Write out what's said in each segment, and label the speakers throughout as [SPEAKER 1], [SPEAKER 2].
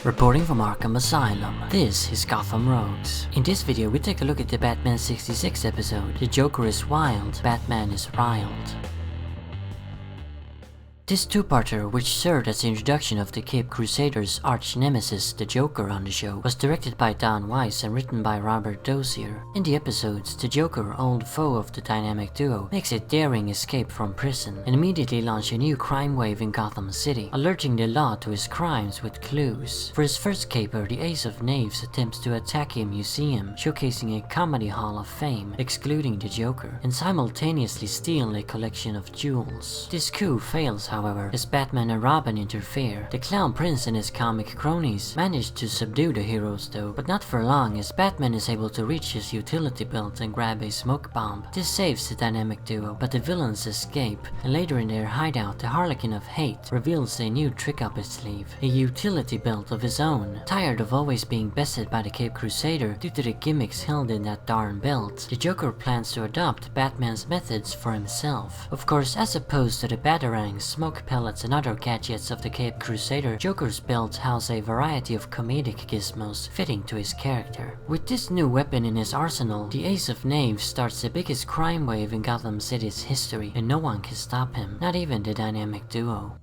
[SPEAKER 1] Reporting from Arkham Asylum, this is Gotham Rogues. In this video we take a look at the Batman 66 episode, The Joker is Wild, Batman is Riled. This two-parter, which served as the introduction of the Cape Crusaders' arch-nemesis, the Joker, on the show, was directed by Don Weiss and written by Robert Dozier. In the episodes, the Joker, old foe of the dynamic duo, makes a daring escape from prison and immediately launches a new crime wave in Gotham City, alerting the law to his crimes with clues. For his first caper, the Ace of Knaves attempts to attack a museum, showcasing a comedy hall of fame, excluding the Joker, and simultaneously steal a collection of jewels. This coup fails, however, as Batman and Robin interfere. The Clown Prince and his comic cronies manage to subdue the heroes though, but not for long, as Batman is able to reach his utility belt and grab a smoke bomb. This saves the dynamic duo, but the villains escape, and later in their hideout, the Harlequin of Hate reveals a new trick up his sleeve, a utility belt of his own. Tired of always being bested by the Cape Crusader due to the gimmicks held in that darn belt, the Joker plans to adopt Batman's methods for himself. Of course, as opposed to the batarangs, smoke pellets and other gadgets of the Cape Crusader, Joker's belt houses a variety of comedic gizmos fitting to his character. With this new weapon in his arsenal, the Ace of Knaves starts the biggest crime wave in Gotham City's history, and no one can stop him, not even the dynamic duo.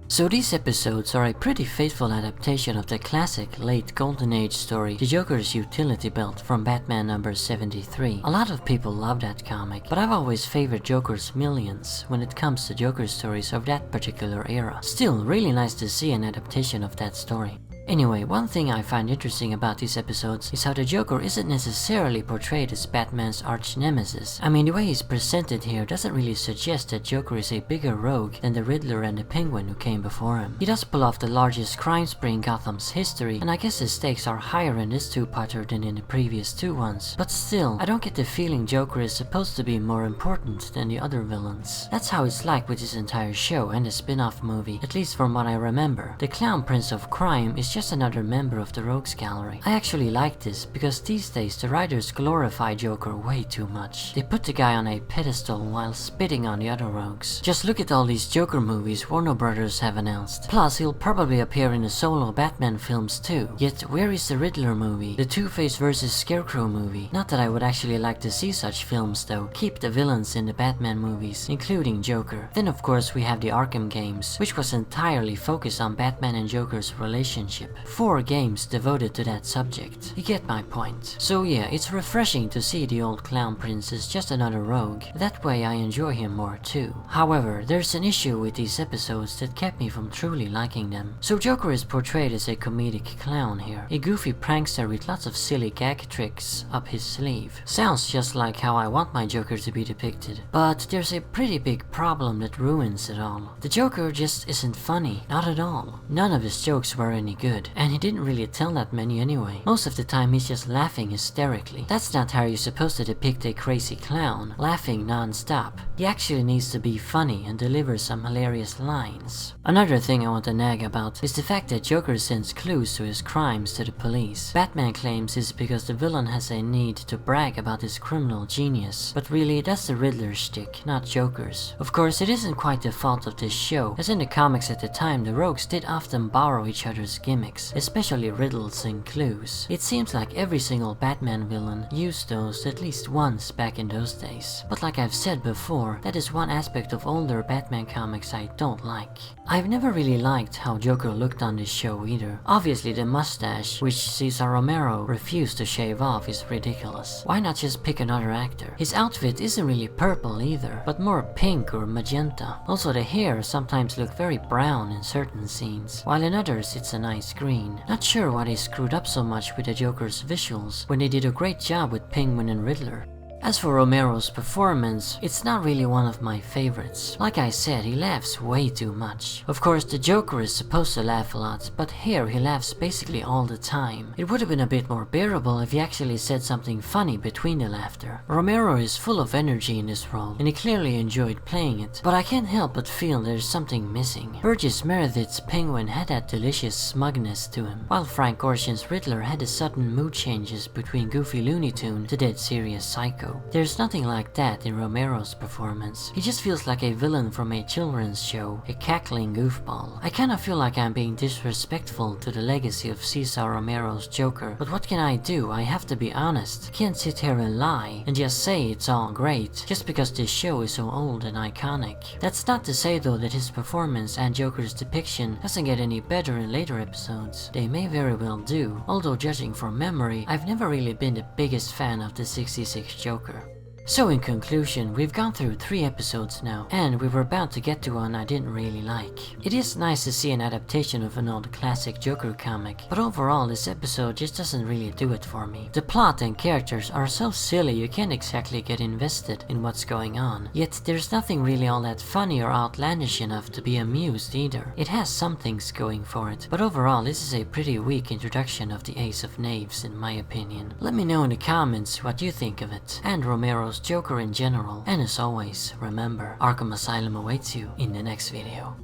[SPEAKER 1] So these episodes are a pretty faithful adaptation of the classic late Golden Age story, The Joker's Utility Belt from Batman number 73. A lot of people love that comic, but I've always favored Joker's Millions when it comes to Joker stories of that particular era. Still, really nice to see an adaptation of that story. Anyway, one thing I find interesting about these episodes is how the Joker isn't necessarily portrayed as Batman's arch-nemesis. I mean, the way he's presented here doesn't really suggest that Joker is a bigger rogue than the Riddler and the Penguin who came before him. He does pull off the largest crime spree in Gotham's history, and I guess the stakes are higher in this two-parter than in the previous two ones. But still, I don't get the feeling Joker is supposed to be more important than the other villains. That's how it's like with this entire show and the spin-off movie, at least from what I remember. The Clown Prince of Crime is just another member of the Rogues Gallery. I actually like this because these days the writers glorify Joker way too much. They put the guy on a pedestal while spitting on the other rogues. Just look at all these Joker movies Warner Brothers have announced. Plus, he'll probably appear in the solo Batman films too. Yet, where is the Riddler movie? The Two-Face vs. Scarecrow movie? Not that I would actually like to see such films though. Keep the villains in the Batman movies, including Joker. Then of course we have the Arkham games, which was entirely focused on Batman and Joker's relationship. 4 games devoted to that subject. You get my point. So yeah, it's refreshing to see the old Clown Prince as just another rogue. That way I enjoy him more too. However, there's an issue with these episodes that kept me from truly liking them. So Joker is portrayed as a comedic clown here. A goofy prankster with lots of silly gag tricks up his sleeve. Sounds just like how I want my Joker to be depicted. But there's a pretty big problem that ruins it all. The Joker just isn't funny. Not at all. None of his jokes were any good. And he didn't really tell that many anyway. Most of the time he's just laughing hysterically. That's not how you're supposed to depict a crazy clown, laughing non-stop. He actually needs to be funny and deliver some hilarious lines. Another thing I want to nag about is the fact that Joker sends clues to his crimes to the police. Batman claims it's because the villain has a need to brag about his criminal genius, but really that's the Riddler's shtick, not Joker's. Of course, it isn't quite the fault of this show, as in the comics at the time the rogues did often borrow each other's gimmicks, especially riddles and clues. It seems like every single Batman villain used those at least once back in those days. But like I've said before, that is one aspect of older Batman comics I don't like. I've never really liked how Joker looked on this show either. Obviously the mustache, which Cesar Romero refused to shave off, is ridiculous. Why not just pick another actor? His outfit isn't really purple either, but more pink or magenta. Also the hair sometimes look very brown in certain scenes, while in others it's a nice green. Not sure why they screwed up so much with the Joker's visuals when they did a great job with Penguin and Riddler. As for Romero's performance, it's not really one of my favorites. Like I said, he laughs way too much. Of course, the Joker is supposed to laugh a lot, but here he laughs basically all the time. It would have been a bit more bearable if he actually said something funny between the laughter. Romero is full of energy in this role, and he clearly enjoyed playing it, but I can't help but feel there's something missing. Burgess Meredith's Penguin had that delicious smugness to him, while Frank Ocean's Riddler had the sudden mood changes between goofy Looney Tune to dead serious Psycho. show. There's nothing like that in Romero's performance. He just feels like a villain from a children's show, a cackling goofball. I kinda feel like I'm being disrespectful to the legacy of Cesar Romero's Joker, but what can I do? I have to be honest. I can't sit here and lie and just say it's all great, just because this show is so old and iconic. That's not to say though that his performance and Joker's depiction doesn't get any better in later episodes. They may very well do, although judging from memory, I've never really been the biggest fan of the 66 Joker. So in conclusion, we've gone through 3 episodes now, and we were about to get to one I didn't really like. It is nice to see an adaptation of an old classic Joker comic, but overall this episode just doesn't really do it for me. The plot and characters are so silly you can't exactly get invested in what's going on, yet there's nothing really all that funny or outlandish enough to be amused either. It has some things going for it, but overall this is a pretty weak introduction of the Ace of Knaves in my opinion. Let me know in the comments what you think of it, and Romero's Joker in general, and as always, remember, Arkham Asylum awaits you in the next video.